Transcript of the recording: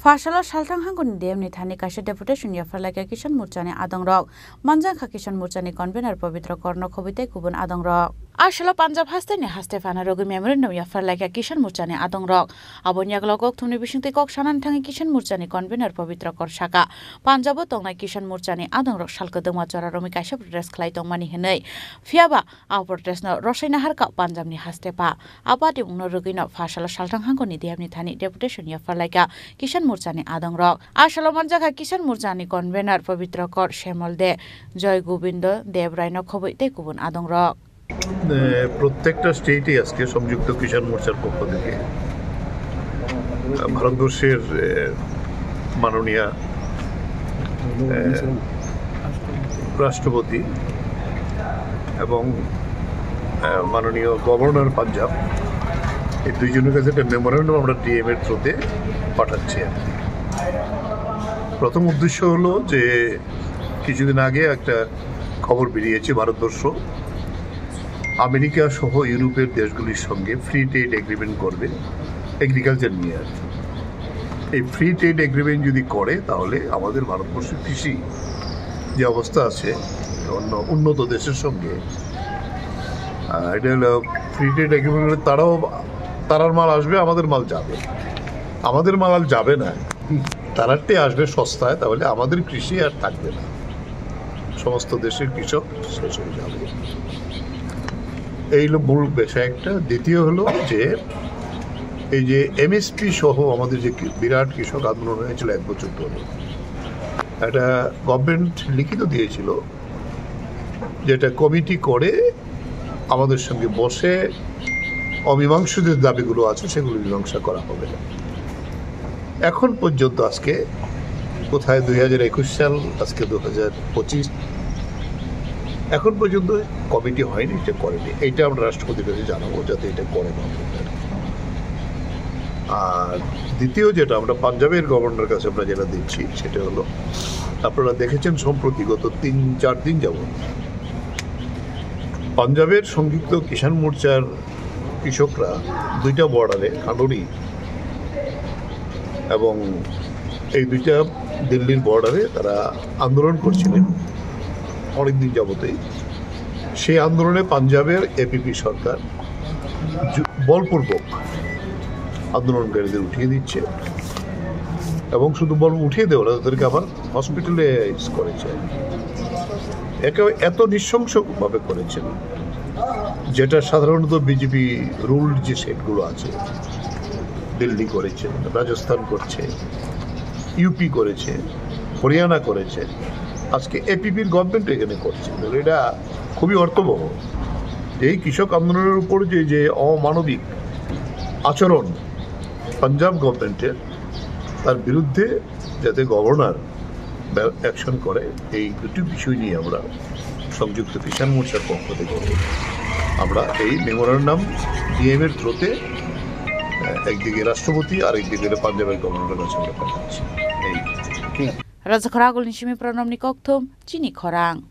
Fashala Shaltang Hangun Demni Thani Kasha Deputation Yafarlaka Kishan Murchani Adang Rock, Manjaka Kishan Murchani Convener Pavitra Korno Kobite Kubun Adang Rock. Ashala Punjab Hastani Hastefana Rogu Memorandum Yafarlaka Kishan Murchani Adang Rock, Abonyak Logok Tuni Bishinti Kok Shanan Tangi Kishan Murchani Convener Pavitra Korshaka, Punjab Tonga Kishan Murchani Adang Rock Shalkadumachara Romikasha Dress Clayton Mani Hene, Fiaba, our Dresno, Roshina Harka Panjamni Hastepa, Abadi Unorugino Fashala Shaltang Hangoni Demni Thani Deputation Yafarlaka Kishan Murchani Adang Rock, Ashala Manjaka Kishan Murchani Convener Pavitra Kor Shemal De, Joy Gobindo, Debraino Kobite Kubun Adang Rock. প্রত্যেকটা স্টেটে আজকে সংযুক্ত কিষাণ মোর্চার পক্ষ থেকে ভারতবর্ষের মাননীয় রাষ্ট্রপতি এবং মাননীয় গভর্নর পাঞ্জাব এই দুইজনের কাছে একটা মেমোরেন্ডাম আমরা ডিএম এর থ্রুতে পাঠাচ্ছি। প্রথম উদ্দেশ্য হলো যে কিছুদিন আগে একটা খবর বেরিয়েছে ভারতবর্ষ আমেরিকা সহ ইউরোপের দেশগুলির সঙ্গে ফ্রি ট্রেড এগ্রিমেন্ট করবে এগ্রিকালচার নিয়ে। এই ফ্রি ট্রেড এগ্রিমেন্ট যদি করে তাহলে আমাদের ভারতবর্ষের কৃষি যে অবস্থা আছে অন্য উন্নত দেশের সঙ্গে এটা হলো ফ্রি ট্রেড এগ্রিমেন্ট তারার মাল আসবে, আমাদের মাল যাবে। আমাদের মাল যাবে না, তারারটে আসবে সস্তায়, তাহলে আমাদের কৃষি আর থাকবে না, সমস্ত দেশের কৃষক শেষ হয়ে যাবে। এই হলো মূল বিষয় একটা। দ্বিতীয় হলো যে এই যে এমএসপি সহ আমাদের যে বিরাট কৃষক আন্দোলন হয়েছিল 1 বছর ধরে, একটা গভর্নমেন্ট লিখিত দিয়েছিল যেটা কমিটি করে আমাদের সঙ্গে বসে অমীমাংসিত দাবিগুলো আছে সেগুলো মীমাংসা করা হবে। এখন পর্যন্ত আজকে কোথায় 2021 সাল, আজকে 2025, এখন পর্যন্ত কমিটি হয়নি, এটা করেনি। এইটা আমরা রাষ্ট্রপতির কাছে জানাবো যাতে এটা করে না। আর দ্বিতীয় যেটা আমরা পাঞ্জাবের গভর্নর কাছে আমরা যেটা দিচ্ছি সেটা হলো, আপনারা দেখেছেন সম্প্রতি গত 3-4 দিন যাবত পাঞ্জাবের সংযুক্ত কিষাণ মোর্চার কৃষকরা 2টা বর্ডারে খান্ডরি এবং এই 2টা দিল্লির বর্ডারে তারা আন্দোলন করছিলেন অনেকদিন যাবতেই। সেই আন্দোলনে পাঞ্জাবের এপিপি সরকার বলপূর্বক আন্দোলনকারীদের উঠিয়ে দিচ্ছে এবং শুধু বল উঠিয়ে দেওয়া, তাদেরকে আবার হসপিটালাইজ করেছে। এত নৃশংসভাবে করেছেন যেটা সাধারণত বিজেপি রুল যে সেটগুলো আছে, দিল্লি করেছে, রাজস্থান করছে, ইউপি করেছে, হরিয়ানা করেছে, আজকে এপিপির গভর্নমেন্ট এখানে করছে। এটা খুবই অর্থবহ। এই কৃষক আন্দোলনের উপর যে অমানবিক আচরণ পাঞ্জাব গভর্নমেন্টের, তার বিরুদ্ধে যাতে গভর্নর অ্যাকশন করে, এই দুটি বিষয় নিয়ে আমরা সংযুক্ত কিষাণ মোর্চার পক্ষ থেকে আমরা এই মেমোরেন্ডাম ডিএম এর থ্রুতে একদিকে রাষ্ট্রপতি আর একদিকে পাঞ্জাবের গভর্নরের কাছে আমরা পাঠাচ্ছি। Razakaragul Nishimi Pranam Nikoktum, Chini Korang.